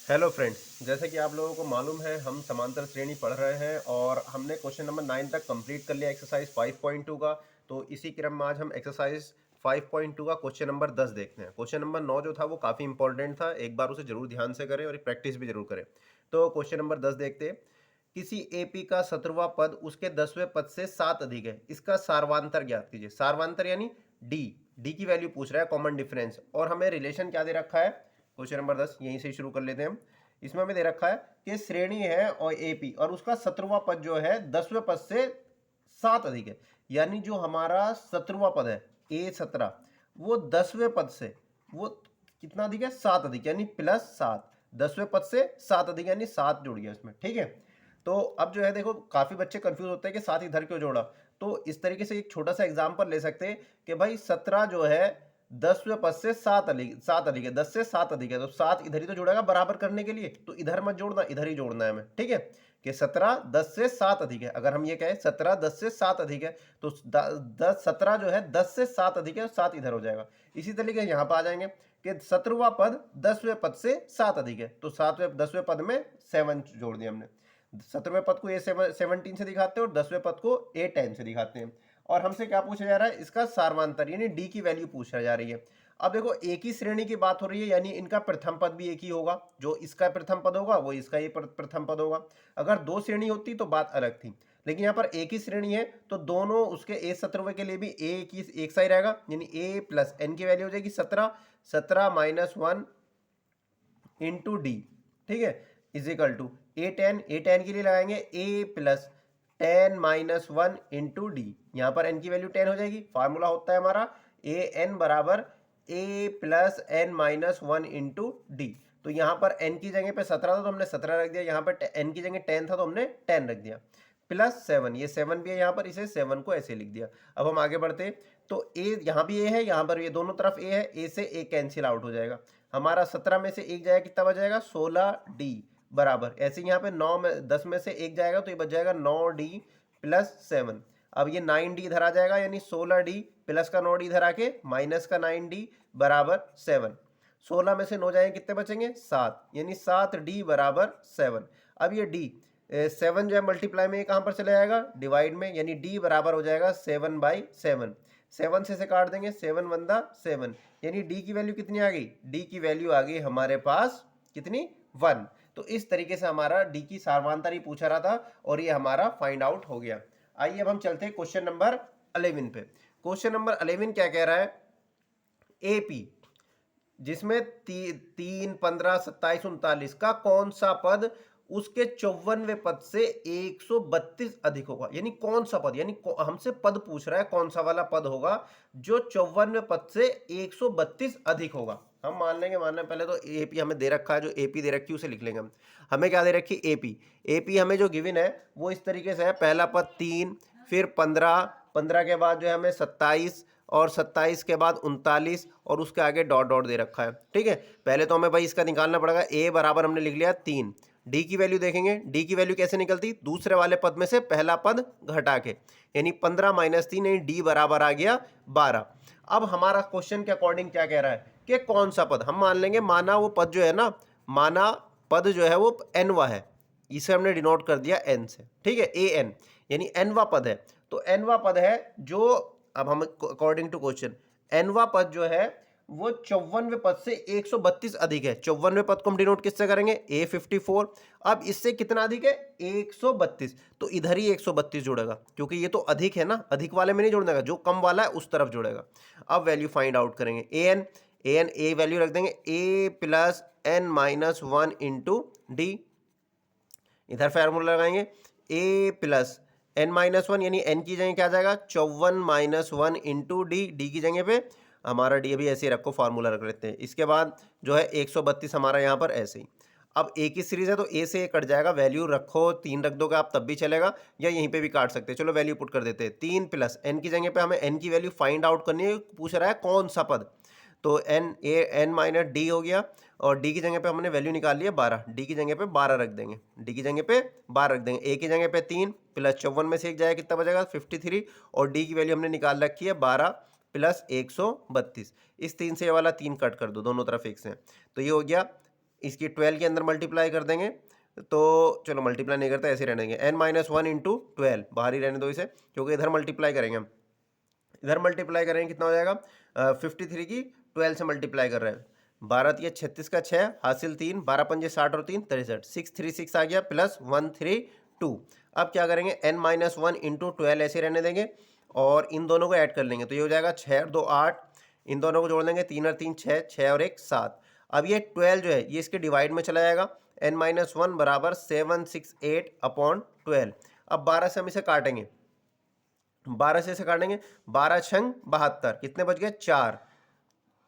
Hello friends, जैसे कि आप लोगों को मालूम है हम समांतर श्रेणी पढ़ रहे हैं और हमने क्वेश्चन नंबर 9 तक कंप्लीट कर लिया एक्सरसाइज 5.2 का। तो इसी क्रम में आज हम एक्सरसाइज 5.2 का क्वेश्चन नंबर 10 देखते हैं। क्वेश्चन नंबर 9 जो था वो काफ़ी इंपॉर्टेंट था, एक बार उसे जरूर ध्यान से करें और प्रैक्टिस भी जरूर करें। तो क्वेश्चन नंबर 10 देखते हैं। किसी एपी का 17वां पद उसके 10वें पद से 7 अधिक है, इसका सारवांतर ज्ञात कीजिए। सारवांतर यानी डी डी की वैल्यू पूछ रहा है, कॉमन डिफरेंस। और हमें रिलेशन क्या दे रखा है, क्वेश्चन नंबर 10 यहीं से शुरू कर लेते हैं हम। इसमें हमें दे रखा है कि श्रेणी है और एपी और उसका 17वां पद जो है 10वें पद से 7 अधिक है। यानी जो हमारा 17वां पद है A17 वो 10वें पद से वो कितना अधिक है, 7 अधिक, यानी +7। 10वें पद से 7 अधिक यानी 7 जुड़ गया इसमें, ठीक है। तो अब जो है देखो, काफी बच्चे कंफ्यूज होते हैं कि 7 इधर क्यों जोड़ा। तो इस तरीके से एक छोटा सा एग्जांपल ले सकते हैं कि भाई 17 जो है 10वें पद से 7 अधिक है, 10 से 7 अधिक है, तो 7 इधर ही तो जोड़ेगा बराबर करने के लिए। तो इधर मत जोड़ना, इधर ही जोड़ना है हमें, ठीक है। कि 17 10 से 7 अधिक है। अगर हम ये कहें 17 10 से 7 अधिक है तो 17 जो है 10 से 7 अधिक है, 7 इधर हो जाएगा। इसी तरीके यहाँ पर आ जाएंगे कि 17वां पद 10वें पद से 7 अधिक है, तो 7वें 10वें पद में 7 जोड़ दिया हमने। 17वें पद को A17 से दिखाते हैं और 10वें पद को A10 से दिखाते हैं। और हमसे क्या पूछा जा रहा है, इसका सारवांतर यानी डी की वैल्यू पूछा जा रही है। अब देखो, एक ही श्रेणी की बात हो रही है, यानी इनका प्रथम पद भी एक ही होगा। जो इसका प्रथम पद होगा वो इसका ही प्रथम पद होगा। अगर दो श्रेणी होती तो बात अलग थी, लेकिन यहाँ पर एक ही श्रेणी है तो दोनों उसके A17 के लिए भी एक सा ही रहेगा, यानी A प्लस एन की वैल्यू हो जाएगी 17, 17 माइनस 1 इंटू डी, ठीक है, इज इक्वल टू A10 के लिए लगाएंगे A plus 10 minus 1 into D. यहाँ पर n की वैल्यू 10 हो जाएगी। फार्मूला होता है हमारा an बराबर A plus N minus 1 into D. तो यहाँ पर n की जगह पे 17 था तो हमने 17 रख दिया, यहाँ पर n की जगह 10 था तो हमने 10 रख दिया, +7। ये 7 भी है यहाँ पर, इसे 7 को ऐसे लिख दिया। अब हम आगे बढ़ते तो a यहाँ भी a है, यहाँ पर ये दोनों तरफ a है, a से a कैंसिल आउट हो जाएगा। हमारा 17 में से एक जाएगा, कितना बच जाएगा, 16d बराबर। ऐसे यहाँ पे 9 में 10 में से एक जाएगा तो ये बच जाएगा 9d प्लस 7। अब ये 9d इधर आ जाएगा, यानी 16d प्लस का 9d इधर आके माइनस का 9d बराबर 7। 16 में से 9 जाएंगे, कितने बचेंगे, 7, यानी 7d बराबर 7। अब ये d 7 जो है मल्टीप्लाई में कहाँ पर चला जाएगा, डिवाइड में, यानी d बराबर हो जाएगा 7/7। 7 से काट देंगे, 7 1 7, यानी d की वैल्यू कितनी आ गई, d की वैल्यू आ गई हमारे पास कितनी, 1। तो इस तरीके से हमारा d की सारवांतर ही पूछा रहा था और ये हमारा फाइंड आउट हो गया। आइए अब हम चलते हैं क्वेश्चन नंबर 11 पे। क्वेश्चन नंबर 11 क्या कह रहा है, एपी जिसमें 3 15 27 39 का कौन सा पद उसके 54वें पद से 132 अधिक होगा। यानी कौन सा पद, यानी हमसे पद पूछ रहा है, कौन सा वाला पद होगा जो 54वें पद से 132 अधिक होगा। हम मान लेंगे, मानने पहले तो एपी हमें दे रखा है, जो एपी दे रखी है उसे लिख लेंगे हम। हमें क्या दे रखी है, एपी। एपी हमें जो गिवन है वो इस तरीके से है, पहला पद 3, फिर 15, 15 के बाद जो है हमें 27, और 27 के बाद 39, और उसके आगे डॉट डॉट दे रखा है, ठीक है। पहले तो हमें भाई इसका निकालना पड़ेगा। ए बराबर हमने लिख लिया 3। डी की वैल्यू देखेंगे, डी की वैल्यू कैसे निकलती, दूसरे वाले पद में से पहला पद घटा के, यानी 15 माइनस 3, यानी डी बराबर आ गया 12। अब हमारा क्वेश्चन के अकॉर्डिंग क्या कह रहा है कि कौन सा पद, हम मान लेंगे, माना वो पद जो है ना, माना पद जो है वो एनवा है, इसे हमने डिनोट कर दिया एन से, ठीक है, ए एन, यानी एनवा पद है। तो एनवा पद है जो, अब हम अकॉर्डिंग टू क्वेश्चन, एनवा पद जो है वो 54वें पद से 132 अधिक है। 54वें पद को हम डिनोट किससे करेंगे, A54। अब इससे कितना अधिक है, 132, तो इधर ही 132 जुड़ेगा, क्योंकि ये तो अधिक है ना, अधिक वाले में नहीं जोड़ने का, जो कम वाला है उस तरफ जुड़ेगा। अब वैल्यू फाइंड आउट करेंगे, ए वैल्यू रख देंगे A plus N minus 1 into d. इधर फार्मूला लगाएंगे, ए प्लस एन माइनस 1, यानी एन की जगह क्या आ जाएगा, 54 माइनस 1 इंटू डी। डी की जगह पे हमारा डी अभी ऐसे ही रखो, फार्मूला रख लेते हैं। इसके बाद जो है 132 हमारा यहाँ पर ऐसे ही। अब ए की सीरीज है तो ए से ए कट जाएगा, वैल्यू रखो 3 रख दोगे आप तब भी चलेगा, या यहीं पे भी काट सकते हैं। चलो वैल्यू पुट कर देते हैं, 3 प्लस एन की जगह पे हमें एन की वैल्यू फाइंड आउट करनी है, पूछ रहा है कौन सा पद। तो एन माइनस डी हो गया, और डी की जगह पे हमने वैल्यू निकाल लिया 12, डी की जगह पे 12 रख देंगे, डी की जगह पे 12 रख देंगे। ए की जगह पे 3 प्लस 54 में से एक जाएगा, कितना बचेगा, 53, और डी की वैल्यू हमने निकाल रखी है 12 प्लस 132। इस 3 से ये वाला 3 कट कर दो, दोनों तरफ 1 से, तो ये हो गया इसकी 12 के अंदर मल्टीप्लाई कर देंगे, तो चलो मल्टीप्लाई नहीं करते, ऐसे रहने देंगे, n-1 इंटू 12, बाहर ही रहने दो इसे, क्योंकि इधर मल्टीप्लाई करेंगे हम, इधर मल्टीप्लाई करेंगे कितना हो जाएगा, 53 की 12 से मल्टीप्लाई कर रहे हैं, 12 तिया 36 का 6 हासिल 3, 12 पंजे 60 और 3 63, 636 आ गया प्लस 132। अब क्या करेंगे, n-1 इंटू 12 ऐसे रहने देंगे और इन दोनों को ऐड कर लेंगे, तो ये हो जाएगा 6 और 2 8, इन दोनों को जोड़ लेंगे, 3 और 3 6, 6 और 1 7। अब ये 12 जो है ये इसके डिवाइड में चला जाएगा, n-1 बराबर 768 अपॉन 12। अब 12 से हम इसे काटेंगे, 12 से इसे काटेंगे, 12 छंग 72, कितने बच गए 4,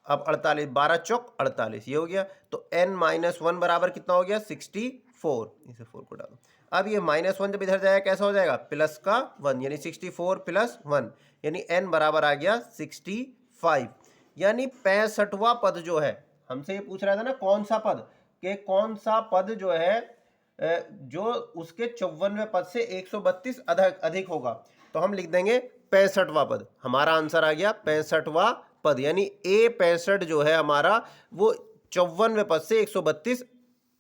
अब 48, 12 चौक 48, ये हो गया। तो n-1 बराबर कितना हो गया 64, इसे 4 को डालो। अब ये -1 जब इधर जाएगा कैसा हो जाएगा, प्लस का 1, यानी 64 प्लस 1, यानी n बराबर आ गया 65। यानी 65वां पद जो है, हमसे ये पूछ रहा था ना कौन सा पद, कि कौन सा पद जो है जो उसके 54वें पद से 132 अधिक होगा, तो हम लिख देंगे 65वां पद। हमारा आंसर आ गया 65वां पद, यानी A65 जो है हमारा वो 54वें पद से 132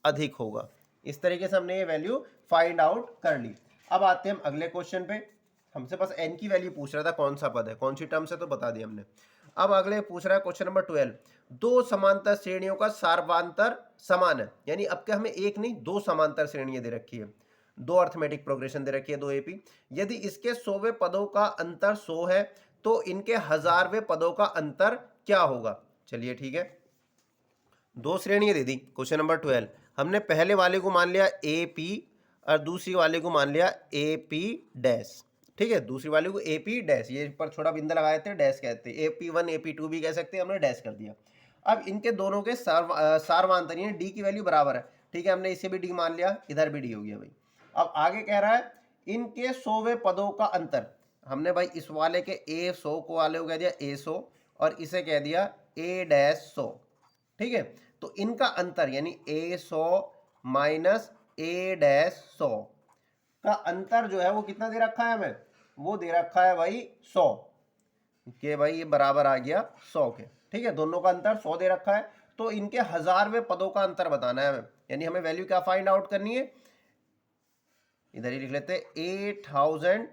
अधिक होगा। इस तरीके से हमने ये वैल्यू फाइंड आउट कर ली। अब आते हैं हम अगले क्वेश्चन पे, हमसे बस n की वैल्यू पूछ रहा था कौन सा पद है, कौन सी टर्म से, तो बता दिया हमने। अब अगले पूछ रहा है क्वेश्चन नंबर 12, दो समांतर श्रेणियों का सार्वंतर समान है, यानी अब क्या हमें एक नहीं दो समांतर श्रेणियां दे रखी है, दो अर्थमेटिक प्रोग्रेशन दे रखी है, दो एपी। यदि इसके 100वें पदों का अंतर 100 है तो इनके 1000वें पदों का अंतर क्या होगा। चलिए ठीक है, दो श्रेणियां दे दी क्वेश्चन नंबर 12, हमने पहले वाले को मान लिया ए पी और दूसरी वाले को मान लिया ए पी डैश, ठीक है, दूसरी वाले को ए पी डैश, ये पर छोटा बिंदा लगाए थे डैश कहते हैं, AP1 AP2 भी कह सकते हैं, हमने डैश कर दिया। अब इनके दोनों के सार्वमांतर यानी डी की वैल्यू बराबर है, ठीक है, हमने इसे भी डी मान लिया, इधर भी डी हो गया भाई। अब आगे कह रहा है इनके 100वें पदों का अंतर, हमने भाई इस वाले के A100 को वाले को कह दिया A100 और इसे कह दिया A-100, ठीक है। तो इनका अंतर यानी A100 माइनस A-100 का अंतर जो है वो कितना दे रखा है हमें, वो दे रखा है भाई 100 के, भाई ये बराबर आ गया 100 के, ठीक है, दोनों का अंतर 100 दे रखा है। तो इनके 1000वें पदों का अंतर बताना है हमें, यानी हमें वैल्यू क्या फाइंड आउट करनी है, इधर ही लिख लेते हैं 8000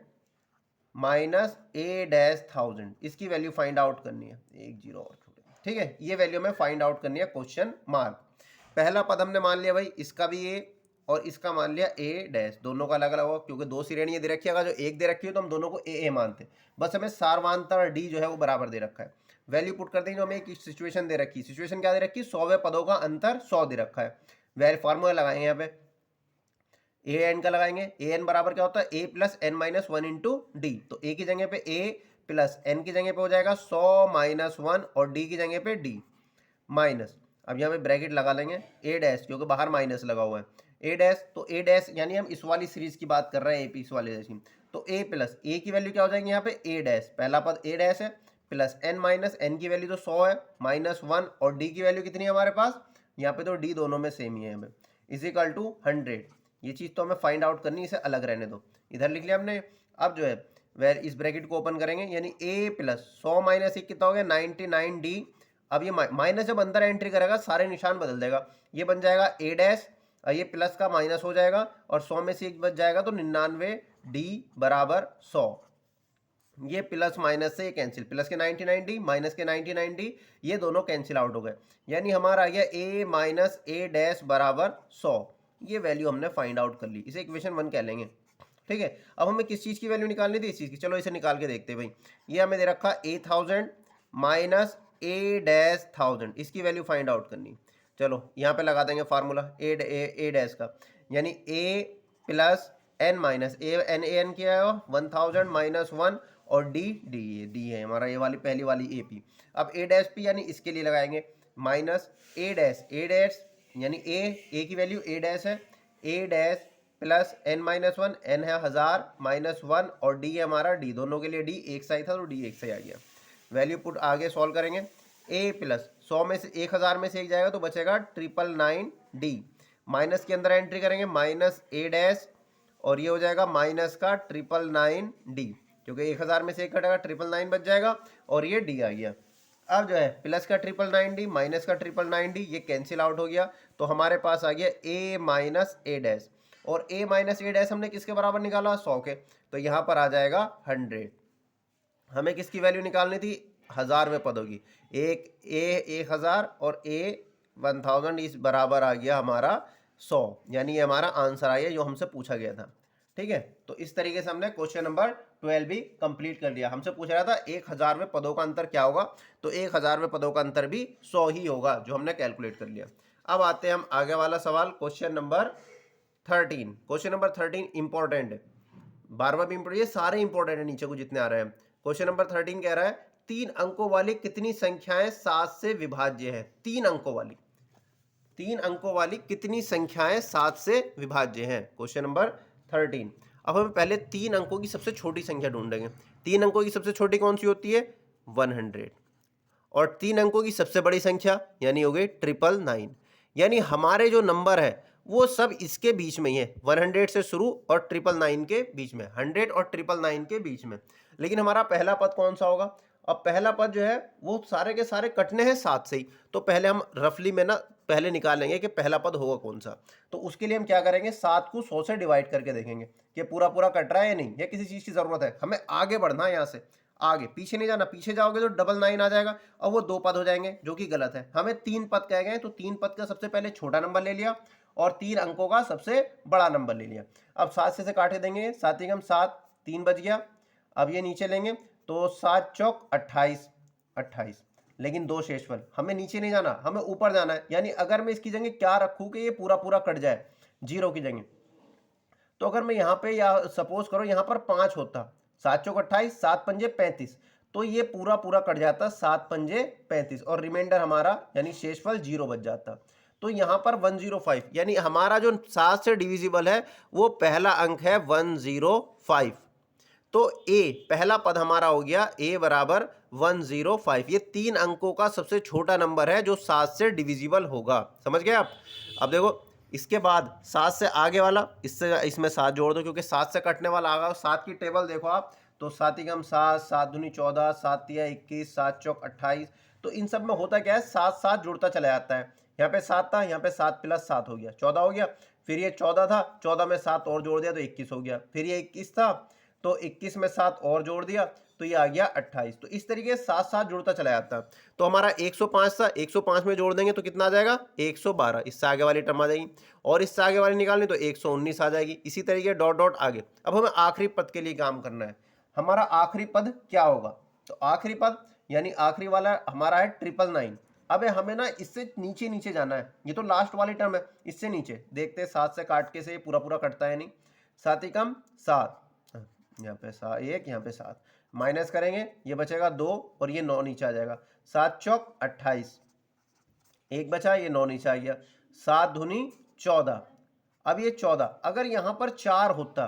माइनस A-1000, इसकी वैल्यू फाइंड आउट करनी है, एक जीरो और छोटे, ठीक है, ये वैल्यू हमें फाइंड आउट करनी है क्वेश्चन मार्क। पहला पद हमने मान लिया भाई, इसका भी A और इसका मान लिया A-, दोनों का अलग अलग होगा क्योंकि दो श्रेणियां दे रखी है, अगर जो एक दे रखी है तो हम दोनों को A मानते, बस हमें सार्वमांतर D जो है वो बराबर दे रखा है। वैल्यू पुट कर देंगे, हमें एक सिचुएशन दे रखी है, सिचुएशन क्या दे रखी है, 100वें पदों का अंतर 100 दे रखा है। वैल्यू फार्मूला लगाएंगे यहाँ पे, ए एन का लगाएंगे, ए एन बराबर क्या होता है A plus N minus one into D, तो ए की जगह पे ए प्लस एन की जगह पे हो जाएगा 100 माइनस 1 और डी की जगह पे डी माइनस, अब यहाँ पे ब्रैकेट लगा लेंगे ए डैश क्योंकि बाहर माइनस लगा हुआ है, ए डैश, तो ए डैश यानी हम इस वाली सीरीज की बात कर रहे हैं एपी इस वाले जैसी, तो ए प्लस ए की वैल्यू क्या हो जाएगी यहाँ पे ए डैश, पहला पद ए डैश है, प्लस एन माइनस एन की वैल्यू तो 100 है माइनस 1 और डी की वैल्यू कितनी है हमारे पास, यहाँ पे तो डी दोनों में सेम ही है हमें, इज इक्वल टू 100। ये चीज़ तो हमें फाइंड आउट करनी, इसे अलग रहने दो, इधर लिख लिया हमने। अब जो है वेर इस ब्रैकेट को ओपन करेंगे, यानी ए प्लस 100 माइनस 1 कितना हो गया 99 डी, अब ये माइनस जब अंदर एंट्री करेगा सारे निशान बदल देगा, ये बन जाएगा ए डैश, ये प्लस का माइनस हो जाएगा और 100 में से एक बच जाएगा तो 99 डी बराबर 100, ये प्लस माइनस से कैंसिल, प्लस के 99 डी माइनस के 99 डी, ये दोनों कैंसिल आउट हो गए, यानी हमारा आ गया ए माइनस ए डैश बराबर 100, ये वैल्यू हमने फाइंड आउट कर ली, इसे इक्वेशन 1 कह लेंगे, ठीक है। अब हमें किस चीज़ की वैल्यू निकालनी थी, इस चीज़ की, चलो इसे निकाल के देखते हैं भाई। ये हमें दे रखा A1000 माइनस A-1000, इसकी वैल्यू फाइंड आउट करनी, चलो यहाँ पे लगा देंगे फार्मूला ए डैश का, यानी A plus N minus n क्या है 1000 माइनस 1 और डी है हमारा, ये वाली पहली वाली ए पी। अब ए डैश पी यानी इसके लिए लगाएंगे माइनस ए डैश यानी ए की वैल्यू ए डैश है, A dash plus N minus 1, N है 1000 माइनस 1 और डी है हमारा डी, दोनों के लिए डी एक सही था तो डी एक सही आ गया। वैल्यू पुट आगे सॉल्व करेंगे, ए प्लस 100 में से 1000 में से एक जाएगा तो बचेगा 999 डी, माइनस के अंदर एंट्री करेंगे माइनस ए डैश और ये हो जाएगा माइनस का 999 डी, क्योंकि 1000 में से एक घटेगा 999 बच जाएगा और ये डी आ गया। अब जो है प्लस का 999 डी माइनस का 999 डी, ये कैंसिल आउट हो गया, तो हमारे पास आ गया a माइनस ए डैश, और a माइनस ए डैश हमने किसके बराबर निकाला, 100 के, तो यहाँ पर आ जाएगा 100। हमें किसकी वैल्यू निकालनी थी, 1000 में पदों की, एक a 1000 और a 1000, इस बराबर आ गया हमारा 100, यानी ये हमारा आंसर आया जो हमसे पूछा गया था। ठीक है, तो इस तरीके से हमने क्वेश्चन नंबर 12 भी कंप्लीट कर लिया। हमसे पूछ रहा था 1000वें पदों का अंतर क्या होगा, तो 1000वें पदों का अंतर भी 100 ही होगा, जो हमने कैलकुलेट कर लिया। अब आते हैं हम आगे वाला सवाल, question number 13। Question number 13 important है, 12वां भी इंपॉर्टेंट, ये सारे इंपॉर्टेंट है नीचे को जितने आ रहे हैं। क्वेश्चन नंबर 13 कह रहा है 3 अंकों वाली कितनी संख्याएं 7 से विभाज्य है। 3 अंकों वाली, 3 अंकों वाली कितनी संख्याएं 7 से विभाज्य हैं, क्वेश्चन नंबर 13। अब हम पहले 3 अंकों की सबसे छोटी संख्या ढूंढेंगे। 3 अंकों की सबसे छोटी कौन सी होती है, 100, और 3 अंकों की सबसे बड़ी संख्या यानी हो गई 999, यानी हमारे जो नंबर है वो सब इसके बीच में ही है, 100 से शुरू और 999 के बीच में, 100 और 999 के बीच में। लेकिन हमारा पहला पद कौन सा होगा, अब पहला पद जो है वो सारे के सारे कटने हैं 7 से ही, तो पहले हम रफली में ना पहले निकालेंगे कि पहला पद होगा कौन सा। तो उसके लिए हम क्या करेंगे, 7 को 100 से डिवाइड करके देखेंगे कि पूरा पूरा कट रहा है या नहीं, या किसी चीज़ की ज़रूरत है। हमें आगे बढ़ना है, यहाँ से आगे, पीछे नहीं जाना, पीछे जाओगे तो 999 आ जाएगा और वो 2 पद हो जाएंगे, जो कि गलत है। हमें 3 पद कहे गए, तो 3 पद का सबसे पहले छोटा नंबर ले लिया और 3 अंकों का सबसे बड़ा नंबर ले लिया। अब 7 से काट के देंगे, 7 एकम 7, 3 बच गया। अब ये नीचे लेंगे तो 7 चौक 28, 28, लेकिन 2 शेषफल। हमें नीचे नहीं जाना, हमें ऊपर जाना है, यानी अगर मैं इसकी जगह क्या रखूँ कि ये पूरा पूरा कट जाए 0 की जगह, तो अगर मैं यहाँ पे या सपोज करो यहाँ पर 5 होता, 7 चौक 28, 7 पंजे 35, तो ये पूरा पूरा कट जाता 7 पंजे 35, और रिमाइंडर हमारा यानी शेषफल 0 बच जाता। तो यहाँ पर 105, यानी हमारा जो 7 से डिविजिबल है वो पहला अंक है 105। तो a पहला पद हमारा हो गया a बराबर 105। ये 3 अंकों का सबसे छोटा नंबर है जो 7 से डिविजिबल होगा। समझ गए आप। अब देखो इसके बाद 7 से आगे वाला, इससे इसमें 7 जोड़ दो क्योंकि 7 से कटने वाला आगा। 7 की टेबल देखो आप, तो 7 एकम 7, 7 दूनी 14, 7 तिया 21, 7 चौक 28। तो इन सब में होता क्या है, 7 7 जुड़ता चला जाता है। यहाँ पे 7 था, यहाँ पे 7 प्लस 7 हो गया 14 हो गया, फिर ये 14 था, 14 में 7 और जोड़ दिया तो 21 हो गया, फिर ये 21 था तो 21 में 7 और जोड़ दिया तो ये आ गया 28। तो इस तरीके से 7 7 जुड़ता चला जाता है। तो हमारा 105 था, 105 में जोड़ देंगे तो कितना आ जाएगा, 112। इससे आगे वाली टर्म आ जाएगी, और इससे आगे वाली निकालनी तो 119 आ जाएगी। इसी तरीके डॉट डॉट आगे। अब हमें आखिरी पद के लिए काम करना है। हमारा आखिरी पद क्या होगा, तो आखिरी पद यानी आखिरी वाला हमारा है 999। अब हमें ना इससे नीचे नीचे जाना है, ये तो लास्ट वाली टर्म है, इससे नीचे देखते हैं 7 से काट के से पूरा पूरा कटता है नहीं। 7 एकम 7, यहाँ पे 1, यहाँ पे 7, माइनस करेंगे ये बचेगा 2 और ये 9 नीचे आ जाएगा। 7 चौक 28, 1 बचा, ये 9 नीचे आ गया। 7 दूनी 14, अब ये 14, अगर यहाँ पर 4 होता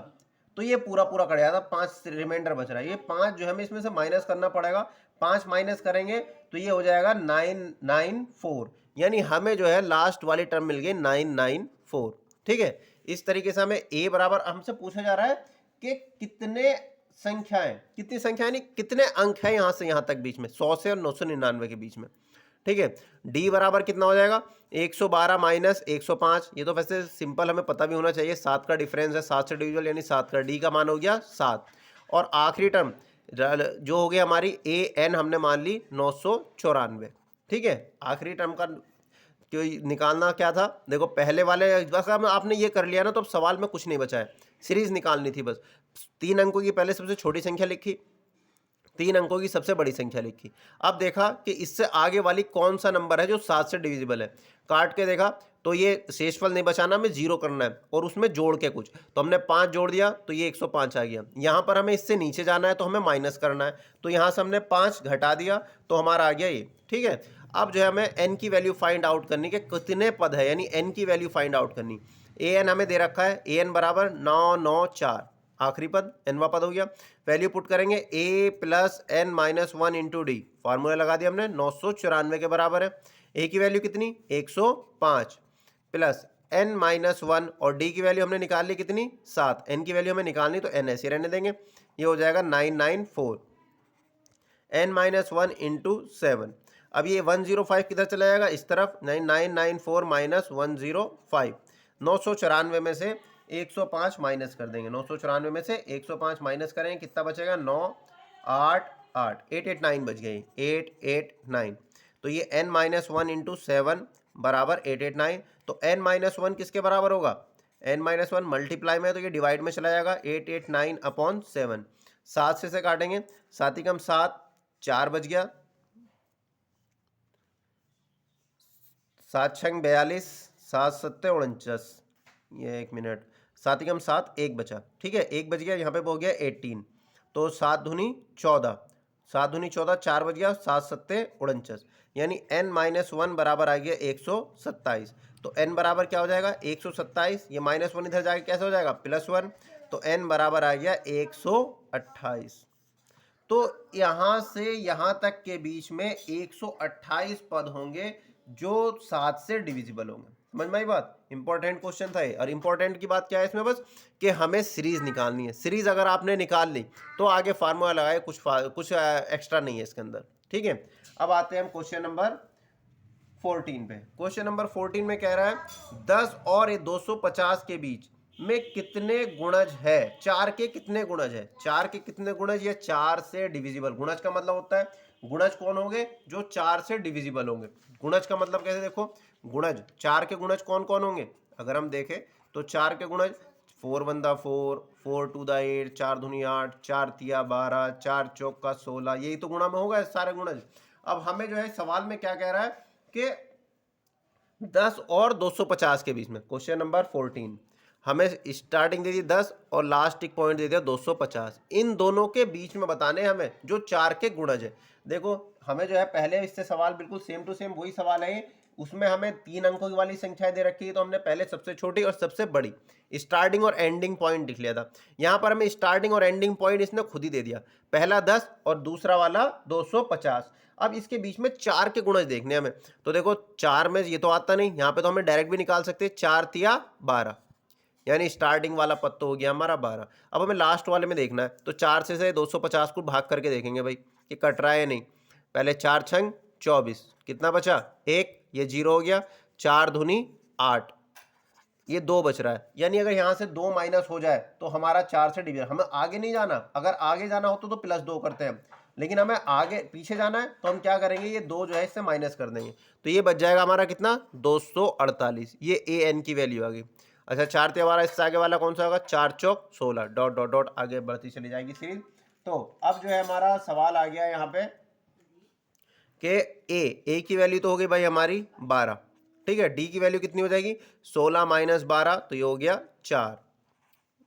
तो ये पूरा पूरा कट जाता। 5 रिमाइंडर बच रहा है, ये 5 जो हमें इसमें से माइनस करना पड़ेगा। 5 माइनस करेंगे तो ये हो जाएगा 994, यानी हमें जो है लास्ट वाली टर्म मिल गई 994। ठीक है, इस तरीके से हमें a बराबर हमसे पूछा जा रहा है कि कितने संख्याएं, कितनी संख्या यानी कितने अंक है यहाँ से यहाँ तक बीच में, 100 से और 999 के बीच में। ठीक है, d बराबर कितना हो जाएगा, 112 माइनस 105। ये तो वैसे सिंपल हमें पता भी होना चाहिए, 7 का डिफरेंस है 7 से डिविजिबल, यानी 7 का d का मान हो गया 7। और आखिरी टर्म जो हो गया हमारी an हमने मान ली 994। ठीक है, आखिरी टर्म का क्यों निकालना क्या था, देखो पहले वाले बस आपने ये कर लिया ना, तो अब सवाल में कुछ नहीं बचा है, सीरीज निकालनी थी बस। 3 अंकों की पहले सबसे छोटी संख्या लिखी, 3 अंकों की सबसे बड़ी संख्या लिखी। अब देखा कि इससे आगे वाली कौन सा नंबर है जो 7 से डिविजिबल है, काट के देखा तो ये शेषफल नहीं बचाना, हमें 0 करना है और उसमें जोड़ के कुछ, तो हमने 5 जोड़ दिया तो ये 105 आ गया। यहाँ पर हमें इससे नीचे जाना है तो हमें माइनस करना है, तो यहाँ से हमने 5 घटा दिया तो हमारा आ गया ये। ठीक है, अब जो है हमें n की वैल्यू फाइंड आउट करनी कि कितने पद है, यानी n की वैल्यू फाइंड आउट करनी। an हमें दे रखा है, an बराबर 994, आखिरी पद nवा पद हो गया। वैल्यू पुट करेंगे a plus n minus 1 into D, formula लगा दिया हमने, 994 के बराबर है। a की वैल्यू कितनी 105 प्लस n माइनस 1, और d की वैल्यू हमने निकाल ली कितनी 7, n की वैल्यू हमें निकालनी तो n ऐसे रहने देंगे, ये हो जाएगा 994 n माइनस 1 इंटू 7। अब ये 105 किधर चला जाएगा, इस तरफ, 9994 माइनस 105, 994 में से 105 माइनस कर देंगे, 994 में से 105 माइनस करेंगे, कितना बचेगा, 9 8 8, 889 बच गई, 889। तो ये n माइनस 1 इंटू 7 बराबर 889। तो n माइनस 1 किसके बराबर होगा, n माइनस 1 मल्टीप्लाई में है तो ये डिवाइड में चला जाएगा, 889 अपॉन 7, 7 से काटेंगे, 7 ही कम 7, 4 बच गया, 7 छंग 42, 7 सत्ते 49, ये 1 मिनट, 7 ही कम 7, 1 बचा, ठीक है, 1 बच गया, यहाँ पे हो गया 18, तो 7 दूनी 14, 7 दूनी 14, 4 बच गया, 7 सत्ते 49, यानी n माइनस 1 बराबर आ गया 127। तो n बराबर क्या हो जाएगा, 127, ये माइनस 1 इधर जाके कैसे हो जाएगा, +1, तो n बराबर आ गया 128। तो यहां से यहां तक के बीच में 128 पद होंगे जो 7 से डिविजिबल होंगे। समझ में आई बात, इंपॉर्टेंट क्वेश्चन था ये। और इंपॉर्टेंट की बात क्या है इसमें, बस कि हमें सीरीज निकालनी है। सीरीज अगर आपने निकाल ली तो आगे फार्मूला लगाए, कुछ एक्स्ट्रा नहीं है इसके अंदर, ठीक है। अब आते हैं हम क्वेश्चन नंबर 14 पे। क्वेश्चन नंबर 14 में कह रहा है 10 और 250 के बीच में कितने गुणज है, 4 के कितने गुणज है, 4 के कितने गुणज, या 4 से डिविजिबल। गुणज का मतलब होता है, गुणज कौन होंगे, जो 4 से डिविजिबल होंगे। गुणज का मतलब कैसे, देखो गुणज, 4 के गुणज कौन कौन होंगे, अगर हम देखें तो 4 के गुणज 4 1 दा 4, 4 2 दा 8, 4 दूनी 8, 4 तिया 12, 4 चौक का 16, यही तो गुणा में होगा सारे गुणज। अब हमें जो है सवाल में क्या कह रहा है कि 10 और 250 के बीच में, क्वेश्चन नंबर 14, हमें स्टार्टिंग दे दी 10 और लास्ट एक पॉइंट दे दिया 250, इन दोनों के बीच में बताने हमें जो 4 के गुणज है। देखो हमें जो है पहले इससे सवाल बिल्कुल सेम टू सेम वही सवाल है, उसमें हमें 3 अंकों की वाली संख्या दे रखी है, तो हमने पहले सबसे छोटी और सबसे बड़ी स्टार्टिंग और एंडिंग पॉइंट लिख लिया था। यहाँ पर हमें स्टार्टिंग और एंडिंग पॉइंट इसने खुद ही दे दिया, पहला 10 और दूसरा वाला 250। अब इसके बीच में 4 के गुणज देखने हमें, तो देखो 4 में ये तो आता नहीं, यहाँ पे तो हमें डायरेक्ट भी निकाल सकते हैं, 4 तिया 12, यानी स्टार्टिंग वाला पद तो हो गया हमारा 12। अब हमें लास्ट वाले में देखना है, तो 4 से 250 को भाग करके देखेंगे भाई कि कट रहा है या नहीं। पहले 4 छंग 24, कितना बचा, 1, ये 0 हो गया, 4 धुनी 8, ये 2 बच रहा है, यानी अगर यहाँ से 2 माइनस हो जाए तो हमारा 4 से डिवीजन। हमें आगे नहीं जाना, अगर आगे जाना हो तो +2 करते हैं, लेकिन हमें आगे पीछे जाना है तो हम क्या करेंगे, ये 2 जो है इससे माइनस कर देंगे, तो ये बच जाएगा हमारा कितना, 248, ये an की वैल्यू आ गई। अच्छा 4 ते हमारा इससे आगे वाला कौन सा होगा, 4 चौक 16, डॉट डॉट डॉट आगे बढ़ती चली जाएगी सीरीज। तो अब जो है हमारा सवाल आ गया यहाँ पे कि ए की वैल्यू तो हो गई भाई हमारी 12, ठीक है, डी की वैल्यू कितनी हो जाएगी, 16 माइनस 12, तो ये हो गया 4,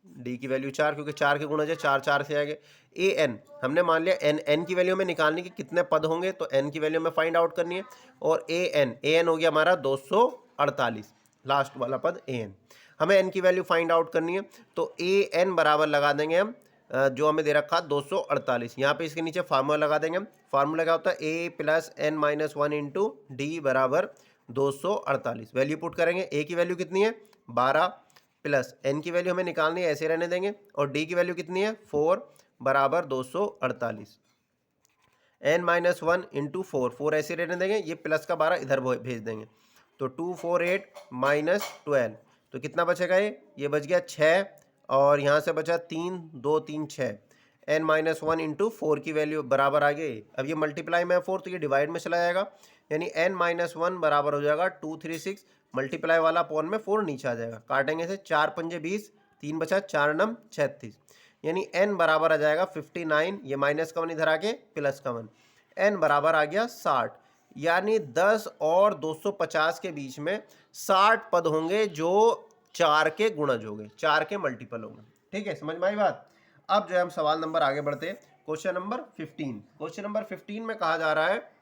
डी की वैल्यू 4, क्योंकि 4 के गुणज है, 4 4 से आएंगे। ए एन हमने मान लिया, एन की वैल्यू में निकालने की कितने पद होंगे, तो एन की वैल्यू में फाइंड आउट करनी है, और ए एन हो गया हमारा 248, लास्ट वाला पद ए एन, हमें एन की वैल्यू फाइंड आउट करनी है। तो ए एन बराबर लगा देंगे हम जो हमें दे रखा 248, यहाँ पे इसके नीचे फार्मूला लगा देंगे हम। फार्मूला क्या होता है, A plus N minus 1 into D बराबर 248। वैल्यू पुट करेंगे, ए की वैल्यू कितनी है 12, प्लस एन की वैल्यू हमें निकालनी है, ऐसे रहने देंगे, और डी की वैल्यू कितनी है 4 बराबर 248, एन माइनस 1 इंटू 4 ऐसे रहने देंगे, ये प्लस का 12 इधर भेज देंगे, तो 248 माइनस 12, तो कितना बचेगा, ये बच गया 6, और यहाँ से बचा 3 2 3 6, एन माइनस 1 इंटू 4 की वैल्यू बराबर आ गई। अब ये मल्टीप्लाई में 4 तो ये डिवाइड में चला जाएगा, यानी एन माइनस 1 बराबर हो जाएगा 236, मल्टीप्लाई वाला पॉन में 4 नीचे आ जाएगा, काटेंगे से 4 पंजे 20, 3 बचा 4 नम 36, यानी n बराबर आ जाएगा 59, ये माइनस का 1 इधर आके प्लस का 1, n बराबर आ गया 60, यानी 10 और 250 के बीच में 60 पद होंगे जो 4 के गुणज होंगे, 4 के मल्टीपल होंगे। ठीक है, समझ में आई बात। अब जो है हम सवाल नंबर आगे बढ़ते हैं, क्वेश्चन नंबर 15। क्वेश्चन नंबर 15 में कहा जा रहा है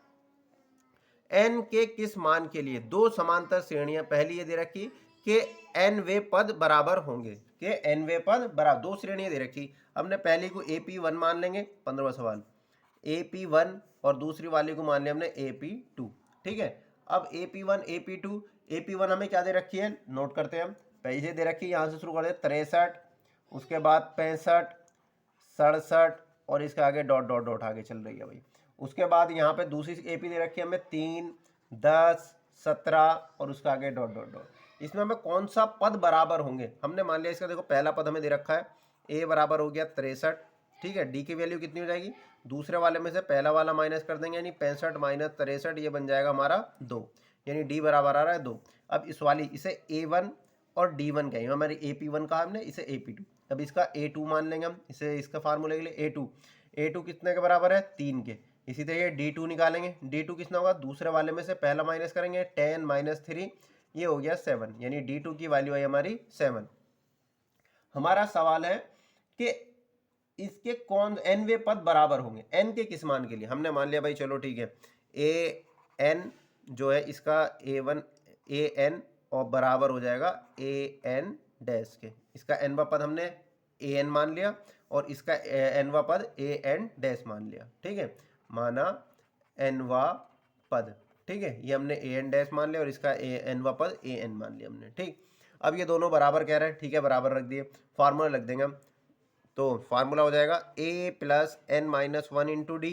n के किस मान के लिए दो समांतर श्रेणियां, पहली ये दे रखी कि n वे पद बराबर होंगे, कि n वे पद बराबर, दो श्रेणियां दे रखी, हमने पहली को AP1 मान लेंगे, 15वां सवाल AP1, और दूसरी वाली को मान लिया हमने AP2। ठीक है, अब AP1 AP1 हमें क्या दे रखी है, नोट करते हैं हम, पहले दे रखी है, यहाँ से शुरू करते हैं 63, उसके बाद 65, 67, और इसके आगे डॉट डॉट डॉट आगे चल रही है भाई, उसके बाद यहाँ पे दूसरी AP दे रखी है हमें 3, 10, 17 और उसका आगे डॉट डॉट डॉट। इसमें हमें कौन सा पद बराबर होंगे, हमने मान लिया इसका देखो पहला पद हमें दे रखा है A बराबर हो गया 63, ठीक है। D की वैल्यू कितनी हो जाएगी, दूसरे वाले में से पहला वाला माइनस कर देंगे, यानी 65 माइनस 63 ये बन जाएगा हमारा 2, यानी D बराबर आ रहा है 2। अब इस वाली इसे A1 और D1 कहेंगे, हमारी AP1 कहा हमने, इसे AP2। अब इसका A2 मान लेंगे हम, इसे इसका फार्मूले के लिए A2 कितने के बराबर है 3 के। इसी तरह D2 निकालेंगे, D2 कितना होगा, दूसरे वाले में से पहला माइनस करेंगे, 10 माइनस 3 ये हो गया 7, यानी D2 की वैल्यू है हमारी 7। हमारा सवाल है कि इसके कौन nवे पद बराबर होंगे, n के किस मान के लिए। हमने मान लिया भाई चलो ठीक है an जो है इसका a1 an और बराबर हो जाएगा an डैश के। इसका nवा पद हमने an मान लिया और इसका nवा पद an डैश मान लिया, ठीक है। माना nवा पद, ठीक है, ये हमने an डैश मान लिया और इसका nवा पद an मान लिया हमने, ठीक। अब ये दोनों बराबर कह रहे हैं, ठीक है, बराबर रख दिए, फार्मूला रख देंगे हम। तो फार्मूला हो जाएगा a plus n minus 1 into D.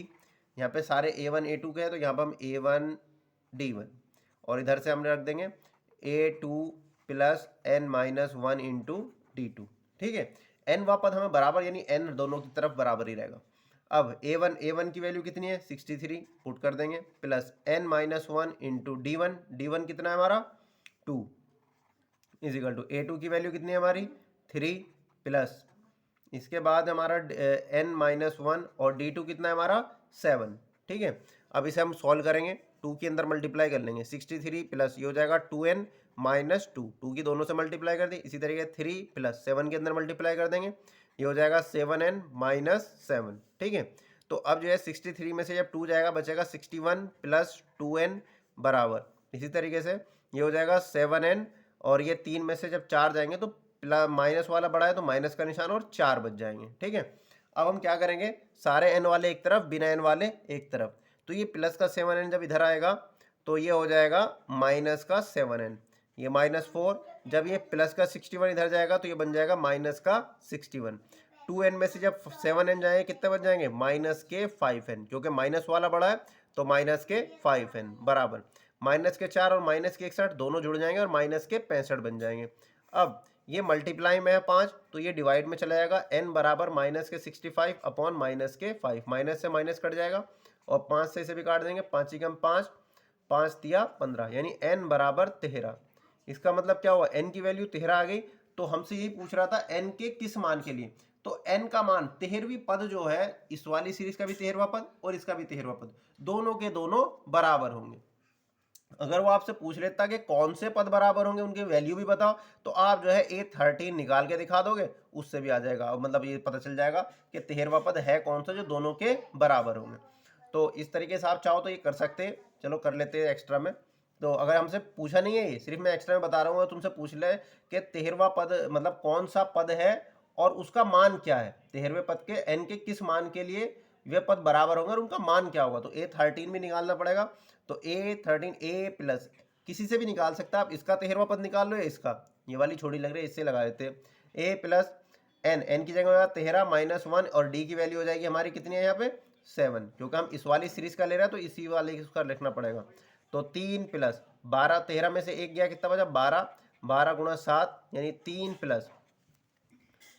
यहाँ पे सारे a1 a2 के हैं तो यहाँ पर हम a1 d1 और इधर से हमने रख देंगे a2 plus n minus 1 into d2, ठीक है। n वा पद हमें बराबर, यानी n दोनों की तरफ बराबर ही रहेगा। अब a1 की वैल्यू कितनी है 63, पुट कर देंगे, plus n minus 1 into d1 कितना है हमारा 2 इज इक्वल टू a2 की वैल्यू कितनी है हमारी 3, प्लस इसके बाद हमारा n माइनस 1 और d2 कितना है हमारा 7, ठीक है। अब इसे हम सॉल्व करेंगे, 2 के अंदर मल्टीप्लाई कर लेंगे, 63 प्लस ये हो जाएगा 2n माइनस 2 की दोनों से मल्टीप्लाई कर दी। इसी तरीके 3 प्लस 7 के अंदर मल्टीप्लाई कर देंगे, ये हो जाएगा 7n माइनस 7, ठीक है। तो अब जो है 63 में से जब 2 जाएगा बचेगा 61 प्लस 2n बराबर, इसी तरीके से ये हो जाएगा 7n और ये 3 में से जब 4 जाएंगे तो माइनस वाला बड़ा है तो माइनस का निशान और 4 बच जाएंगे, ठीक है। अब हम क्या करेंगे, सारे n वाले एक तरफ, बिना n वाले एक तरफ। तो ये प्लस का 7n जब इधर आएगा तो ये हो जाएगा माइनस का 7n, ये माइनस 4। जब ये प्लस का 61 इधर जाएगा तो ये बन जाएगा माइनस का 61। 2n में से जब 7n जाएंगे कितने बच जाएंगे, माइनस के 5n, क्योंकि माइनस वाला बड़ा है तो माइनस के 5n बराबर माइनस के 4 और माइनस के 61 दोनों जुड़ जाएंगे और माइनस के 65 बन जाएंगे। अब ये मल्टीप्लाई में है 5 तो ये डिवाइड में चला जाएगा, n बराबर माइनस के 65 अपॉन माइनस के 5, माइनस से माइनस कट जाएगा और 5 से इसे भी काट देंगे, 5 ही कम 5, 5 तिया 15, यानी n बराबर 13। इसका मतलब क्या हुआ, n की वैल्यू 13 आ गई। तो हमसे यही पूछ रहा था n के किस मान के लिए, तो n का मान 13वीं पद जो है, इस वाली सीरीज का भी 13वां पद और इसका भी 13वां पद, दोनों के दोनों बराबर होंगे। अगर वो आपसे पूछ लेता कि कौन से पद बराबर होंगे, उनकी वैल्यू भी बताओ, तो आप जो है A13 निकाल के दिखा दोगे, उससे भी आ जाएगा, मतलब ये पता चल जाएगा कि 13वां पद है कौन सा जो दोनों के बराबर होंगे। तो इस तरीके से आप चाहो तो ये कर सकते हैं। चलो कर लेते हैं एक्स्ट्रा में। तो अगर हमसे पूछा नहीं है, ये सिर्फ मैं एक्स्ट्रा में बता रहा हूँ, तुमसे पूछ ले कि 13वां पद मतलब कौन सा पद है और उसका मान क्या है, 13वें पद के n के किस मान के लिए वे पद बराबर होंगे और उनका मान क्या होगा। तो A13 भी निकालना पड़ेगा। तो A13 A प्लस किसी से भी निकाल सकता है, आप इसका 13वां पद निकाल लो या इसका, ये वाली छोटी लग रही है इससे लगा देते हैं। A प्लस n की जगह 13 माइनस 1 और d की वैल्यू हो जाएगी हमारी कितनी है यहाँ पे 7, क्योंकि हम इस वाली सीरीज का ले रहे हैं तो इसी वाले का लिखना पड़ेगा। तो 3 प्लस 12, 13 में से 1 गया कितना बचा 12, 12 गुणा 7 यानी 3 प्लस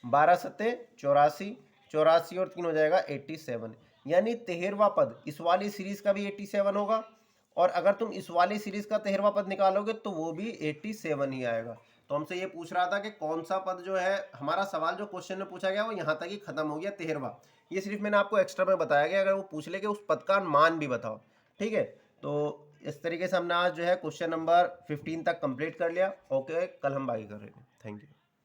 12 सत्ते 84, 84 और 3 हो जाएगा 87, यानी 13वां पद इस वाली सीरीज का भी 87 होगा और अगर तुम इस वाली सीरीज का 13वां पद निकालोगे तो वो भी 87 ही आएगा। तो हमसे ये पूछ रहा था कि कौन सा पद जो है, हमारा सवाल जो क्वेश्चन में पूछा गया वो यहाँ तक ही खत्म हो गया 13वां। ये सिर्फ मैंने आपको एक्स्ट्रा में बताया गया, अगर वो पूछ ले कि उस पद का मान भी बताओ, ठीक है। तो इस तरीके से हमने आज जो है क्वेश्चन नंबर 15 तक कंप्लीट कर लिया। ओके, कल हम बाकी कर रहे हैं। Thank you.